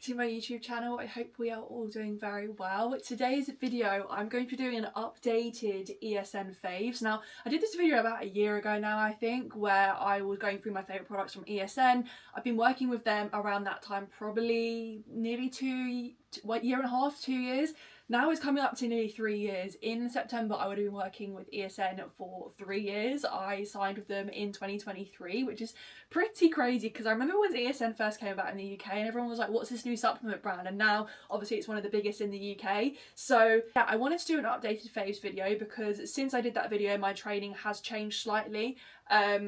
to my YouTube channel. I hope we are all doing very well. Today's video I'm going to be doing an updated ESN faves. Now I did this video about a year ago now I think, where I was going through my favourite products from ESN. I've been working with them around that time, probably nearly year and a half, 2 years. Now it's coming up to nearly 3 years. In September I would have been working with ESN for 3 years. I signed with them in 2023, which is pretty crazy because I remember when ESN first came about in the UK and everyone was like, what's this new supplement brand? And now obviously it's one of the biggest in the UK. So yeah, I wanted to do an updated faves video because since I did that video my training has changed slightly.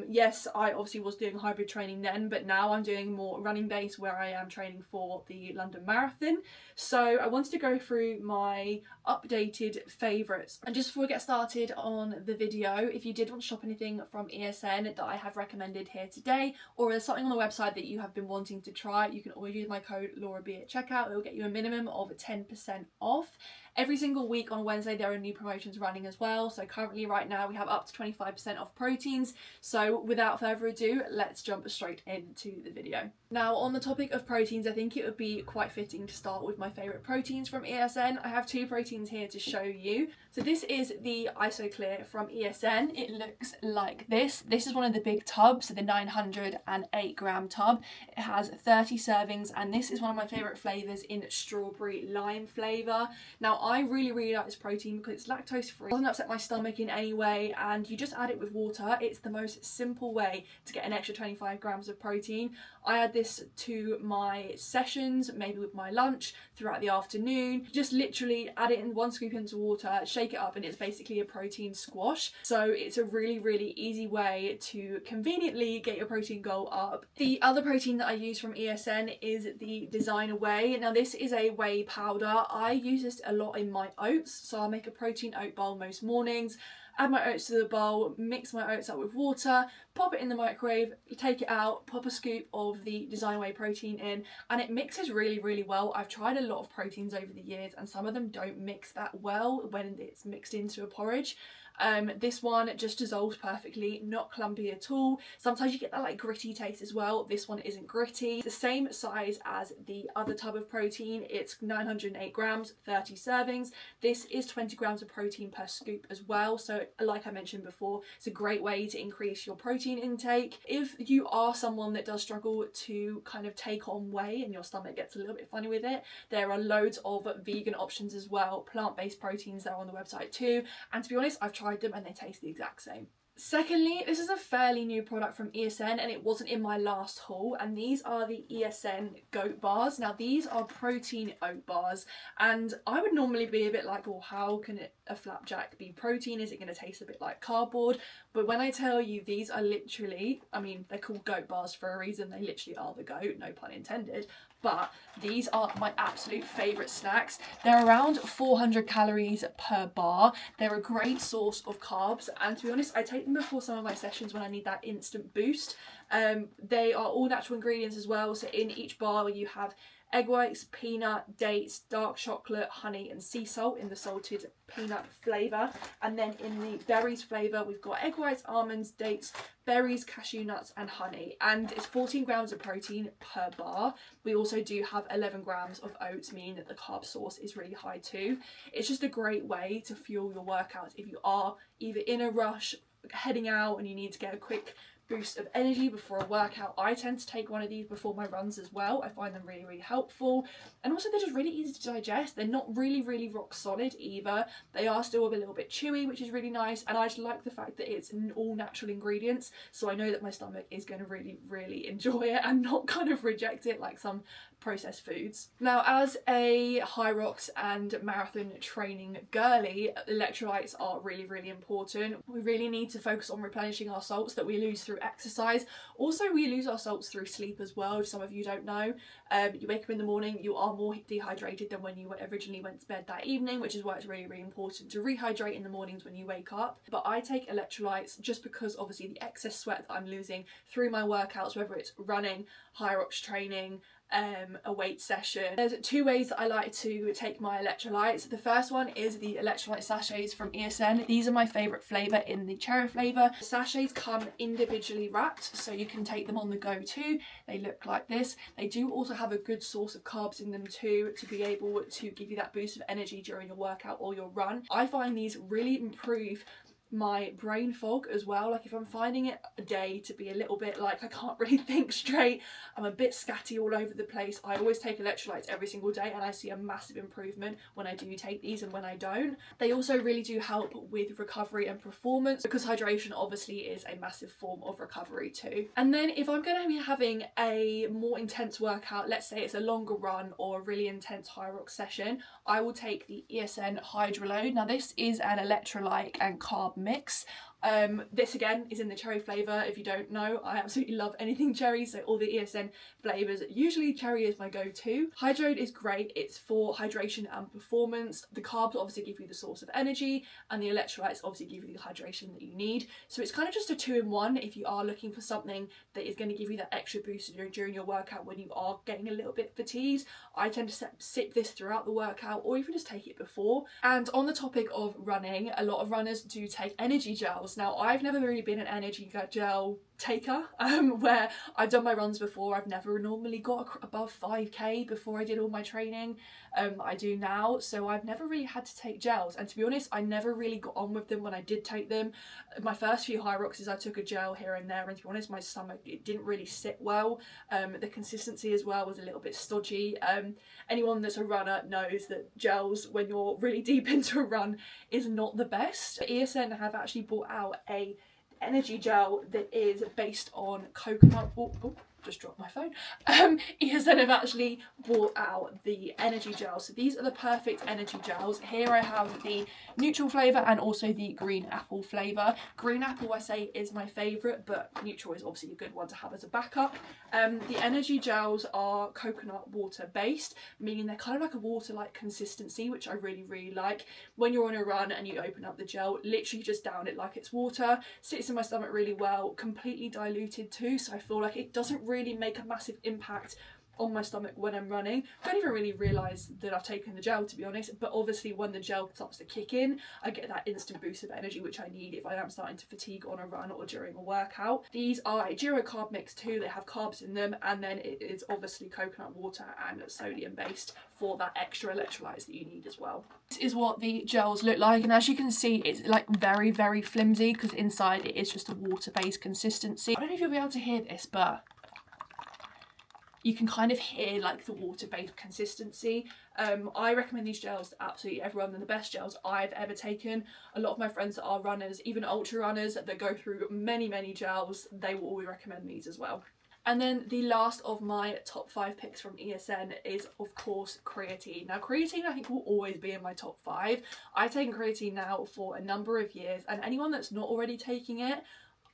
Yes, I obviously was doing hybrid training then, but now I'm doing more running based where I am training for the London Marathon. So I wanted to go through my updated favourites. And just before we get started on the video, if you did want to shop anything from ESN that I have recommended here today, or there's something on the website that you have been wanting to try, you can always use my code LauraB at checkout. It will get you a minimum of 10% off. Every single week on Wednesday there are new promotions running as well. So currently right now we have up to 25% off proteins. So without further ado, let's jump straight into the video. Now on the topic of proteins, I think it would be quite fitting to start with my favourite proteins from ESN. I have two proteins here to show you. So this is the IsoClear from ESN. It looks like this. This is one of the big tubs, the 908 gram tub. It has 30 servings and this is one of my favourite flavours in strawberry lime flavour. Now I really like this protein because it's lactose free. It doesn't upset my stomach in any way and you just add it with water. It's the most simple way to get an extra 25 grams of protein. I add this to my sessions, maybe with my lunch throughout the afternoon. Just literally add it in 1 scoop into water, shake it up and it's basically a protein squash. So it's a really easy way to conveniently get your protein goal up. The other protein that I use from ESN is the Designer Whey. Now this is a whey powder. I use this a lot in my oats, so I'll make a protein oat bowl most mornings, add my oats to the bowl, mix my oats up with water, pop it in the microwave, take it out, pop a scoop of the Designer Whey protein in, and it mixes really well. I've tried a lot of proteins over the years and some of them don't mix that well when it's mixed into a porridge. This one just dissolves perfectly, not clumpy at all. Sometimes you get that like gritty taste as well. This one isn't gritty. It's the same size as the other tub of protein. It's 908 grams, 30 servings. This is 20 grams of protein per scoop as well. So like I mentioned before, it's a great way to increase your protein intake. If you are someone that does struggle to kind of take on whey and your stomach gets a little bit funny with it, there are loads of vegan options as well, plant-based proteins that are on the website too. And to be honest, I've tried them and they taste the exact same. Secondly, this is a fairly new product from ESN and it wasn't in my last haul, and these are the ESN goat bars. Now these are protein oat bars and I would normally be a bit like, well, how can a flapjack be protein? Is it going to taste a bit like cardboard? But when I tell you these are literally, I mean they're called goat bars for a reason, they literally are the goat, no pun intended. But these are my absolute favourite snacks. They're around 400 calories per bar. They're a great source of carbs and to be honest I take them before some of my sessions when I need that instant boost. They are all natural ingredients as well, so in each bar you have egg whites, peanut, dates, dark chocolate, honey and sea salt in the salted peanut flavour, and then in the berries flavour we've got egg whites, almonds, dates, berries, cashew nuts and honey, and it's 14 grams of protein per bar. We also do have 11 grams of oats, meaning that the carb source is really high too. It's just a great way to fuel your workouts if you are either in a rush, heading out and you need to get a quick boost of energy before a workout. I tend to take one of these before my runs as well. I find them really helpful, and also they're just really easy to digest. They're not really rock solid either. They are still a little bit chewy, which is really nice, and I just like the fact that it's all natural ingredients, so I know that my stomach is going to really enjoy it and not kind of reject it like some processed foods. Now as a high rocks and marathon training girly, electrolytes are really important. We really need to focus on replenishing our salts that we lose through exercise. Also we lose our salts through sleep as well, if some of you don't know. You wake up in the morning, you are more dehydrated than when you originally went to bed that evening, which is why it's really important to rehydrate in the mornings when you wake up. But I take electrolytes just because obviously the excess sweat that I'm losing through my workouts, whether it's running, high rocks training, a weight session. There's two ways that I like to take my electrolytes. The first one is the electrolyte sachets from ESN. These are my favourite flavour in the cherry flavour. The sachets come individually wrapped, so you can take them on the go too. They look like this. They do also have a good source of carbs in them too, to be able to give you that boost of energy during your workout or your run. I find these really improve my brain fog as well. Like if I'm finding it a day to be a little bit like I can't really think straight, I'm a bit scatty all over the place, I always take electrolytes every single day, and I see a massive improvement when I do take these and when I don't. They also really do help with recovery and performance, because hydration obviously is a massive form of recovery too. And then if I'm going to be having a more intense workout, let's say it's a longer run or a really intense high rock session, I will take the ESN Hydroload. Now this is an electrolyte and carb mix. This again is in the cherry flavour. If you don't know, I absolutely love anything cherry, so all the ESN flavours, usually cherry is my go-to. Hydroload is great, it's for hydration and performance. The carbs obviously give you the source of energy, and the electrolytes obviously give you the hydration that you need. So it's kind of just a 2-in-1 if you are looking for something that is going to give you that extra boost during your workout when you are getting a little bit fatigued. I tend to sip this throughout the workout, or even just take it before. And on the topic of running, a lot of runners do take energy gels. Now I've never really been an energy gel taker, where I've done my runs before. I've never normally got above 5k before I did all my training. I do now, so I've never really had to take gels, and to be honest, I never really got on with them when I did take them. My first few high rocks I took a gel here and there, and to be honest, my stomach, it didn't really sit well. The consistency as well was a little bit stodgy. Anyone that's a runner knows that gels, when you're really deep into a run, is not the best. ESN have actually brought out a energy gel that is based on coconut water. Just dropped my phone. ESN have actually brought out the energy gels. So these are the perfect energy gels. Here I have the neutral flavour and also the green apple flavour. Green apple, I say, is my favourite, but neutral is obviously a good one to have as a backup. The energy gels are coconut water based, meaning they're kind of like a water-like consistency, which I really, really like. When you're on a run and you open up the gel, literally just down it like it's water. Sits in my stomach really well, completely diluted too, so I feel like it doesn't really make a massive impact on my stomach when I'm running. I don't even really realise that I've taken the gel, to be honest, but obviously when the gel starts to kick in, I get that instant boost of energy which I need if I am starting to fatigue on a run or during a workout. These are a zero carb mix too. They have carbs in them, and then it is obviously coconut water and sodium based for that extra electrolytes that you need as well. This is what the gels look like, and as you can see, it's like very, very flimsy because inside it is just a water based consistency. I don't know if you'll be able to hear this, but you can kind of hear like the water-based consistency. I recommend these gels to absolutely everyone. They're the best gels I've ever taken. A lot of my friends that are runners, even ultra runners that go through many, many gels, they will always recommend these as well. And then the last of my top 5 picks from ESN is, of course, creatine. Now, creatine I think will always be in my top 5. I've taken creatine now for a number of years, and anyone that's not already taking it,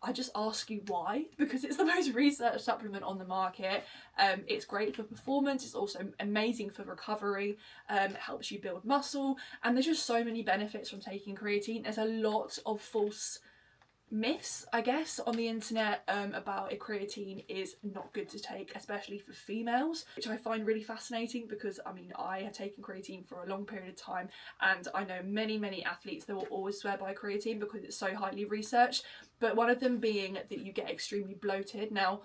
I just ask you why, because it's the most researched supplement on the market. It's great for performance, it's also amazing for recovery, it helps you build muscle, and there's just so many benefits from taking creatine. There's a lot of false myths, I guess, on the internet about if creatine is not good to take, especially for females, which I find really fascinating because, I mean, I have taken creatine for a long period of time, and I know many, many athletes that will always swear by creatine because it's so highly researched, but one of them being that you get extremely bloated. Now,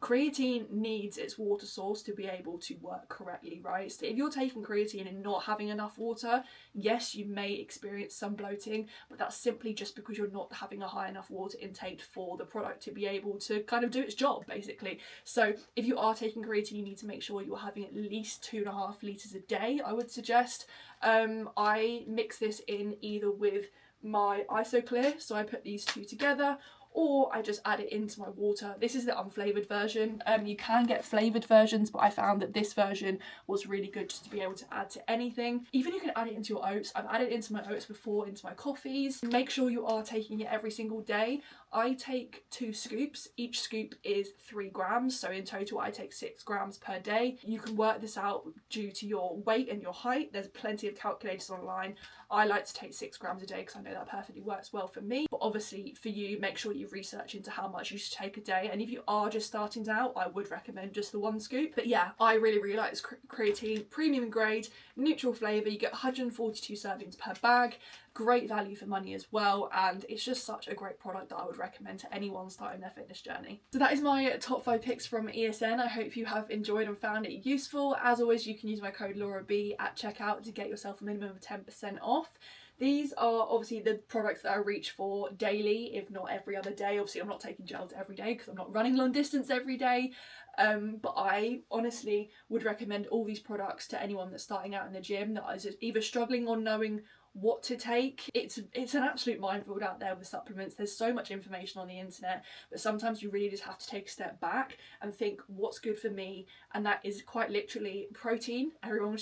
creatine needs its water source to be able to work correctly, right? So if you're taking creatine and not having enough water, yes, you may experience some bloating, but that's simply just because you're not having a high enough water intake for the product to be able to kind of do its job, basically. So if you are taking creatine, you need to make sure you're having at least 2.5 litres a day, I would suggest. I mix this in either with my IsoClear, so I put these two together, or I just add it into my water. This is the unflavoured version. You can get flavoured versions, but I found that this version was really good just to be able to add to anything. Even you can add it into your oats. I've added it into my oats before, into my coffees. Make sure you are taking it every single day. I take 2 scoops. Each scoop is 3 grams, so in total I take 6 grams per day. You can work this out due to your weight and your height. There's plenty of calculators online. I like to take 6 grams a day because I know that perfectly works well for me. But obviously for you, make sure you your research into how much you should take a day. And if you are just starting out, I would recommend just the 1 scoop. But yeah, I really like this creatine, premium grade, neutral flavour. You get 142 servings per bag. Great value for money as well, and it's just such a great product that I would recommend to anyone starting their fitness journey. So that is my top 5 picks from ESN. I hope you have enjoyed and found it useful. As always, you can use my code LauraB at checkout to get yourself a minimum of 10% off. These are obviously the products that I reach for daily, if not every other day. Obviously, I'm not taking gels every day because I'm not running long distance every day. But I honestly would recommend all these products to anyone that's starting out in the gym that is either struggling or knowing what to take. It's an absolute minefield out there with supplements. There's so much information on the internet, but sometimes you really just have to take a step back and think what's good for me, and that is quite literally protein. Everyone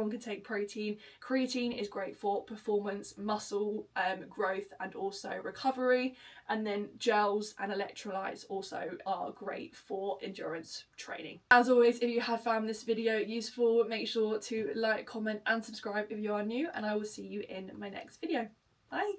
can take protein. Creatine is great for performance, muscle growth, and also recovery. And then gels and electrolytes also are great for endurance training. As always, if you have found this video useful, make sure to like, comment and subscribe if you are new, and I will see you in my next video. Bye!